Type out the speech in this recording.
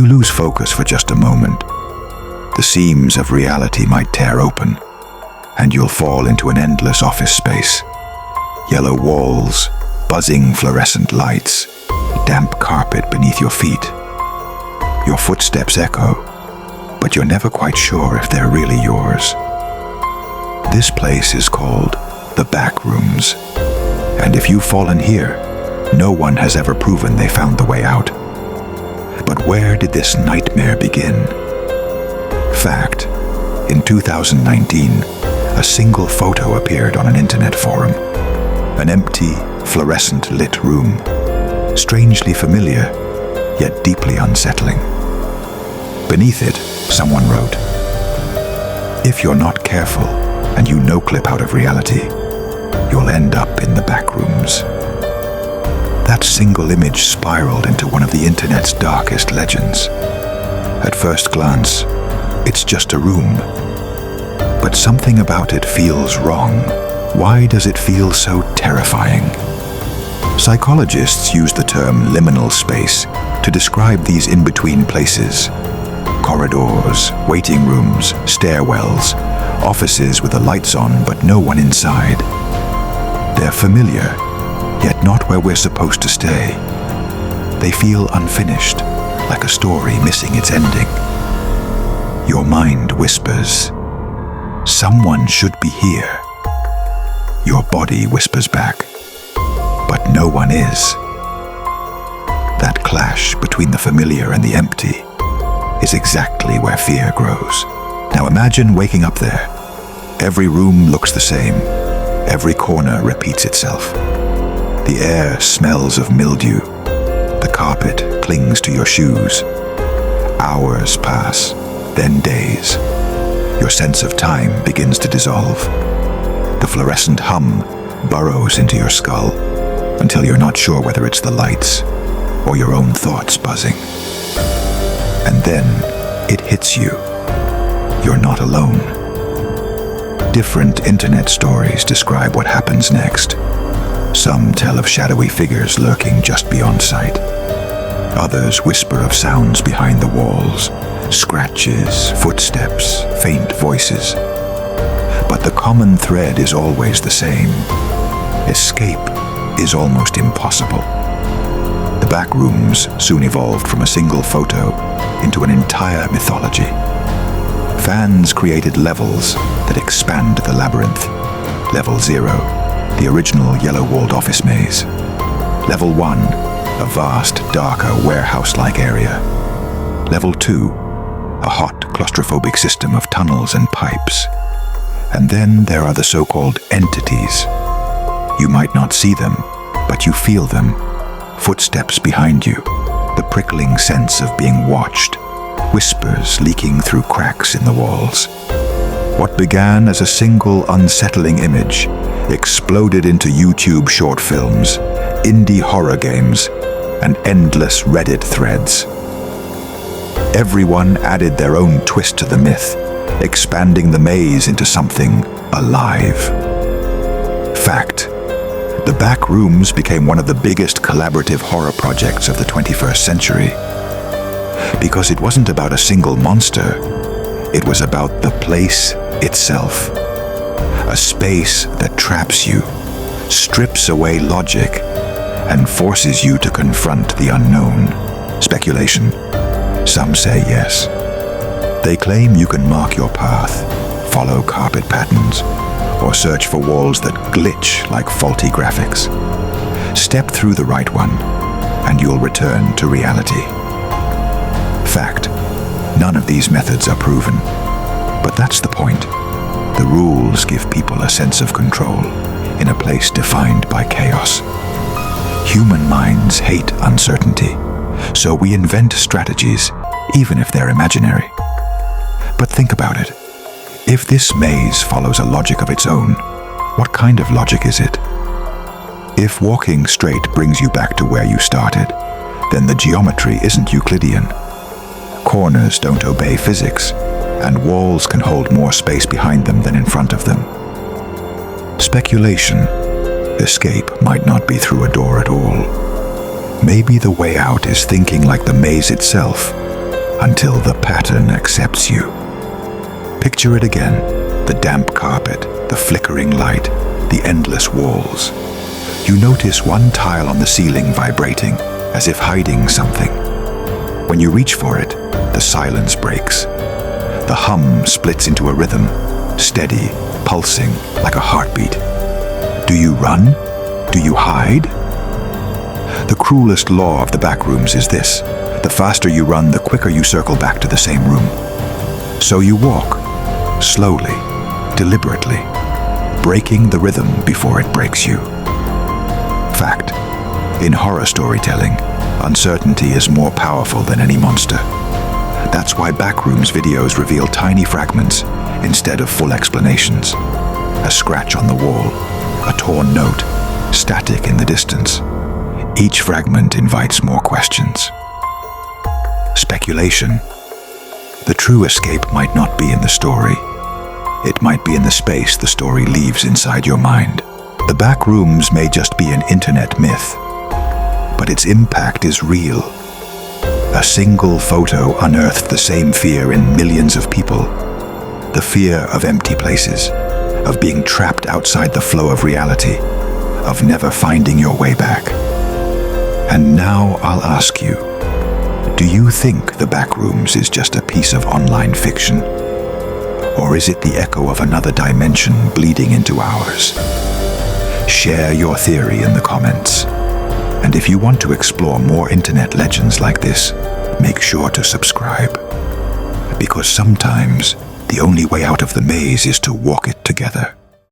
you lose focus for just a moment, the seams of reality might tear open, and you'll fall into an endless office space. Yellow walls, buzzing fluorescent lights, damp carpet beneath your feet. Your footsteps echo, but you're never quite sure if they're really yours. This place is called the Backrooms, and if you've fallen here, no one has ever proven they found the way out. But where did this nightmare begin? Fact: in 2019, a single photo appeared on an internet forum. An empty, fluorescent-lit room. Strangely familiar, yet deeply unsettling. Beneath it, someone wrote, "If you're not careful and you Noclip out of reality, you'll end up in the Backrooms." That single image spiraled into one of the internet's darkest legends. At first glance, it's just a room. But something about it feels wrong. Why does it feel so terrifying? Psychologists use the term liminal space to describe these in-between places. Corridors, waiting rooms, stairwells, offices with the lights on but no one inside. They're familiar, yet not where we're supposed to stay. They feel unfinished, like a story missing its ending. Your mind whispers, "Someone should be here." Your body whispers back, "But no one is." That clash between the familiar and the empty is exactly where fear grows. Now imagine waking up there. Every room looks the same. Every corner repeats itself. The air smells of mildew. The carpet clings to your shoes. Hours pass, then days. Your sense of time begins to dissolve. The fluorescent hum burrows into your skull until you're not sure whether it's the lights or your own thoughts buzzing. And then it hits you. You're not alone. Different internet stories describe what happens next. Some tell of shadowy figures lurking just beyond sight. Others whisper of sounds behind the walls, scratches, footsteps, faint voices. But the common thread is always the same. Escape is almost impossible. The Backrooms soon evolved from a single photo into an entire mythology. Fans created levels that expand the labyrinth. Level 0, the original yellow-walled office maze. Level 1, a vast, darker, warehouse-like area. Level 2, a hot, claustrophobic system of tunnels and pipes. And then there are the so-called entities. You might not see them, but you feel them. Footsteps behind you, the prickling sense of being watched, whispers leaking through cracks in the walls. What began as a single unsettling image exploded into YouTube short films, indie horror games, and endless Reddit threads. Everyone added their own twist to the myth, expanding the maze into something alive. Fact: the Backrooms became one of the biggest collaborative horror projects of the 21st century. Because it wasn't about a single monster, it was about the place itself. A space that traps you, strips away logic, and forces you to confront the unknown. Speculation. Some say yes. They claim you can mark your path, follow carpet patterns, or search for walls that glitch like faulty graphics. Step through the right one, and you'll return to reality. Fact: none of these methods are proven. But that's the point. The rules give people a sense of control in a place defined by chaos. Human minds hate uncertainty, so we invent strategies, even if they're imaginary. But think about it. If this maze follows a logic of its own, what kind of logic is it? If walking straight brings you back to where you started, then the geometry isn't Euclidean. Corners don't obey physics, and walls can hold more space behind them than in front of them. Speculation. Escape might not be through a door at all. Maybe the way out is thinking like the maze itself, until the pattern accepts you. Picture it again, the damp carpet, the flickering light, the endless walls. You notice one tile on the ceiling vibrating, as if hiding something. When you reach for it, the silence breaks. The hum splits into a rhythm, steady, pulsing like a heartbeat. Do you run? Do you hide? The cruelest law of the Backrooms is this: the faster you run, the quicker you circle back to the same room. So you walk, slowly, deliberately, breaking the rhythm before it breaks you. Fact: in horror storytelling, uncertainty is more powerful than any monster. That's why Backrooms videos reveal tiny fragments instead of full explanations. A scratch on the wall, a torn note, static in the distance. Each fragment invites more questions. Speculation. The true escape might not be in the story. It might be in the space the story leaves inside your mind. The Backrooms may just be an internet myth, but its impact is real. A single photo unearthed the same fear in millions of people. The fear of empty places, of being trapped outside the flow of reality, of never finding your way back. And now I'll ask you, do you think the Backrooms is just a piece of online fiction? Or is it the echo of another dimension bleeding into ours? Share your theory in the comments. And if you want to explore more internet legends like this, make sure to subscribe. Because sometimes the only way out of the maze is to walk it together.